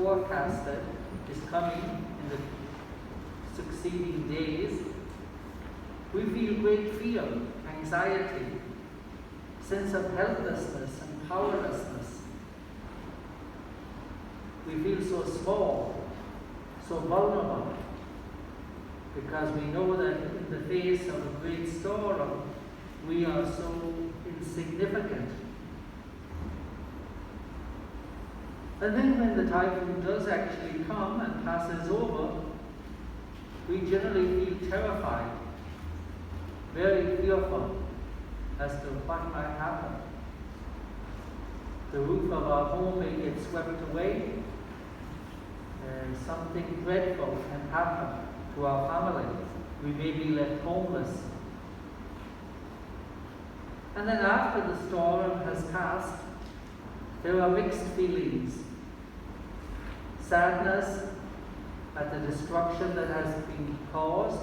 forecasted is coming in the succeeding days, we feel great fear, anxiety, sense of helplessness and powerlessness. We feel so small, so vulnerable, because we know that in the face of a great storm, we are so insignificant. And then when the typhoon does actually come and passes over, we generally feel terrified, very fearful as to what might happen. The roof of our home may get swept away, something dreadful can happen to our family. We may be left homeless. And then after the storm has passed, there are mixed feelings. Sadness at the destruction that has been caused.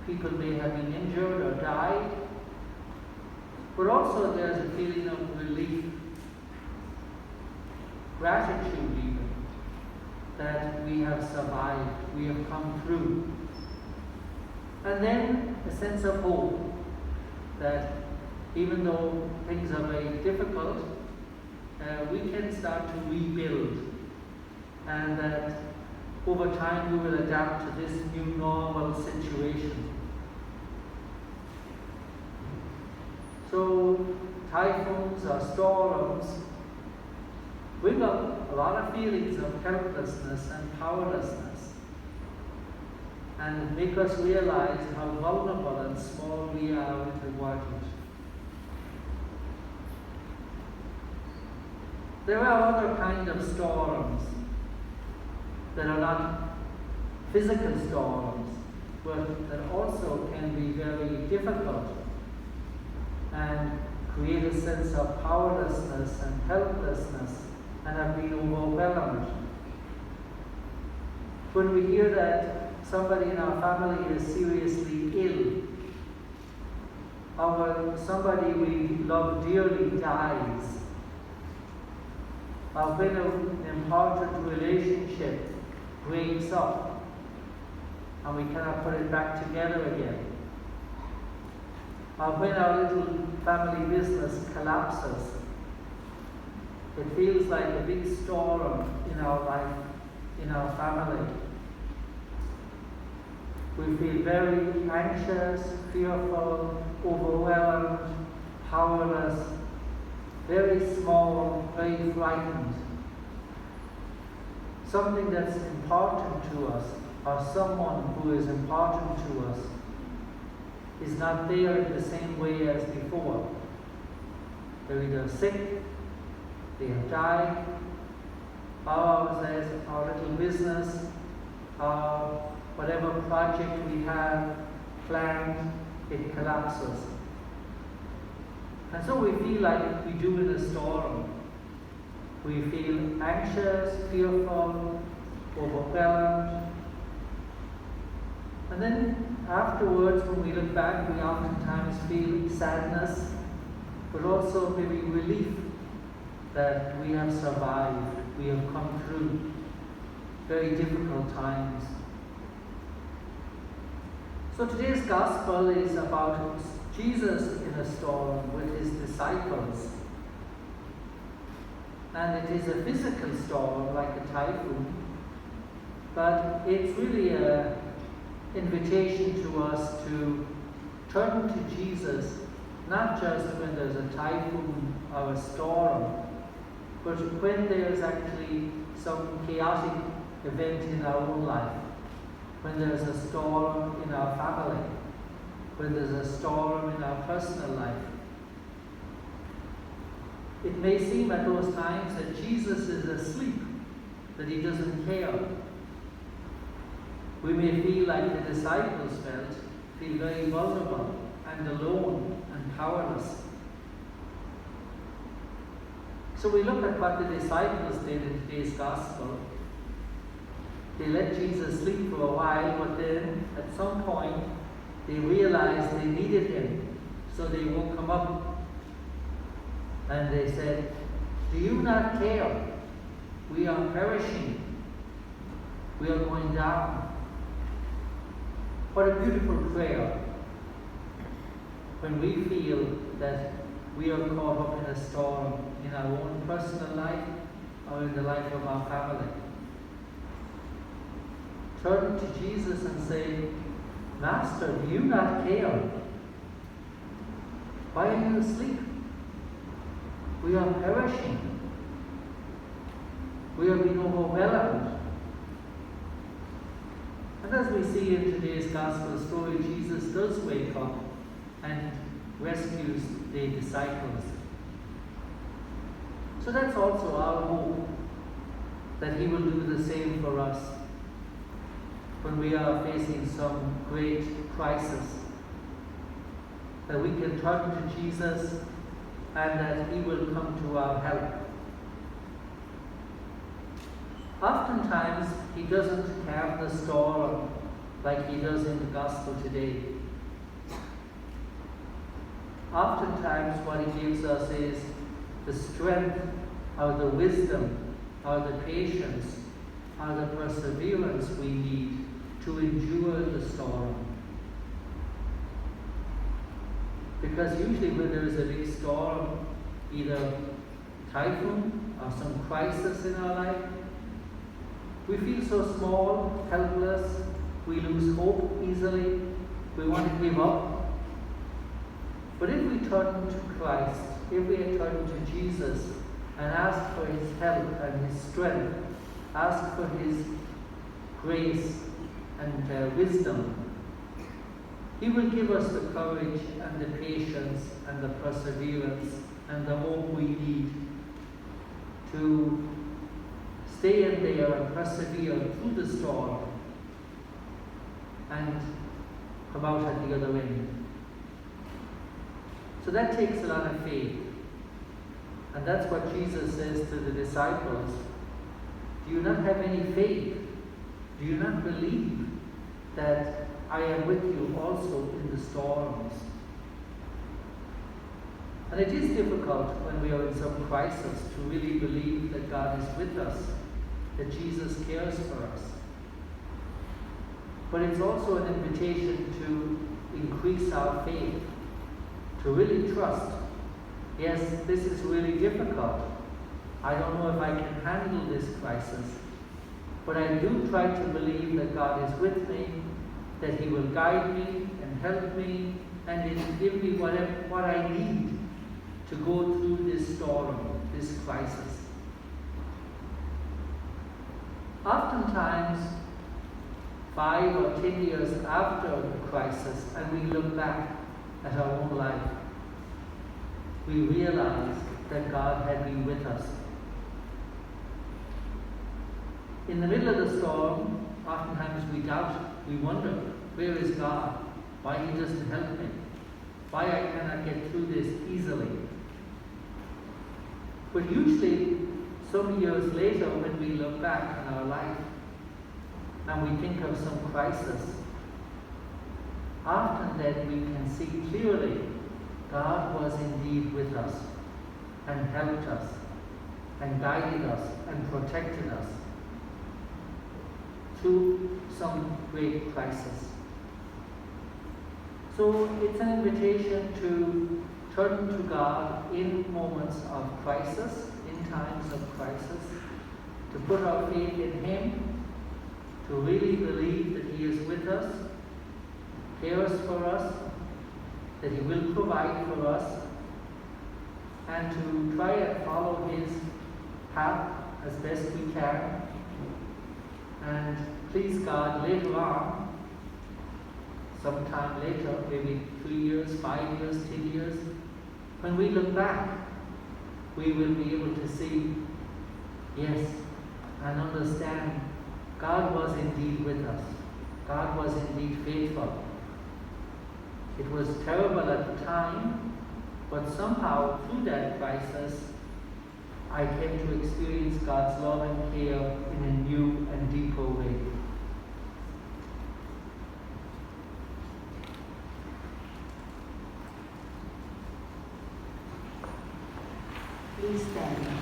People may have been injured or died. But also there's a feeling of relief, gratitude even, that we have survived, we have come through. And then a sense of hope that even though things are very difficult, we can start to rebuild, and that over time we will adapt to this new normal situation. So typhoons or storms bring up a lot of feelings of helplessness and powerlessness, and make us realize how vulnerable and small we are in the world. There are other kinds of storms that are not physical storms, but that also can be very difficult and create a sense of powerlessness and helplessness and have been overwhelmed. When we hear that somebody in our family is seriously ill, or when somebody we love dearly dies, or when an important relationship breaks up and we cannot put it back together again, or when our little family business collapses, it feels like a big storm in our life, in our family. We feel very anxious, fearful, overwhelmed, powerless, very small, very frightened. Something that's important to us, or someone who is important to us, is not there in the same way as before. They're either sick, they have died, our little business, or whatever project we have planned, it collapses. And so we feel like we do in a storm. We feel anxious, fearful, overwhelmed. And then afterwards, when we look back, we oftentimes feel sadness, but also maybe relief that we have survived, we have come through very difficult times. So today's gospel is about Jesus in a storm with his disciples. And it is a physical storm like a typhoon, but it's really an invitation to us to turn to Jesus, not just when there's a typhoon or a storm, but when there's actually some chaotic event in our own life, when there's a storm in our family, when there's a storm in our personal life. It may seem at those times that Jesus is asleep, that he doesn't care. We may feel like the disciples feel very vulnerable and alone and powerless. So we look at what the disciples did in today's gospel. They let Jesus sleep for a while, but then at some point they realized they needed him, so they woke him up. And they said, "Do you not care We are perishing. We are going down. What a beautiful prayer when we feel that we are caught up in a storm in our own personal life or in the life of our family. Turn to Jesus and say, Master, do you not care? Why are you asleep? We are perishing. We are being overwhelmed. And as we see in today's gospel story, Jesus does wake up and rescues the disciples. So that's also our hope, that he will do the same for us when we are facing some great crisis, that we can turn to Jesus and that he will come to our help. Oftentimes, he doesn't calm the storm like he does in the gospel today. Oftentimes, what he gives us is the strength or the wisdom or the patience or the perseverance we need to endure the storm. Because usually when there is a big storm, either typhoon or some crisis in our life, we feel so small, helpless, we lose hope easily, we want to give up. But if we turn to Christ, if we turn to Jesus and ask for his help and his strength, ask for his grace and wisdom, he will give us the courage and the patience and the perseverance and the hope we need to stay in there and persevere through the storm and come out at the other end. So that takes a lot of faith. And that's what Jesus says to the disciples. Do you not have any faith? Do you not believe that I am with you also in the storms? And it is difficult when we are in some crisis to really believe that God is with us, that Jesus cares for us. But it's also an invitation to increase our faith, to really trust. Yes, this is really difficult. I don't know if I can handle this crisis, but I do try to believe that God is with me, that he will guide me and help me and give me what I need to go through this storm, this crisis. Oftentimes, 5 or 10 years after the crisis, and we look back at our own life, we realize that God had been with us. In the middle of the storm, oftentimes we doubt, we wonder, where is God? Why he doesn't help me? Why I cannot get through this easily? But usually, some years later, when we look back on our life and we think of some crisis, often then we can see clearly God was indeed with us and helped us and guided us and protected us through some great crisis. So it's an invitation to turn to God in moments of crisis, in times of crisis, to put our faith in him, to really believe that he is with us, cares for us, that he will provide for us, and to try and follow his path as best we can. And please God, later on, sometime later, maybe 3 years, 5 years, 10 years, when we look back, we will be able to see, yes, and understand God was indeed with us. God was indeed faithful. It was terrible at the time, but somehow through that crisis, I came to experience God's love and care in a new and deeper way. Please stand.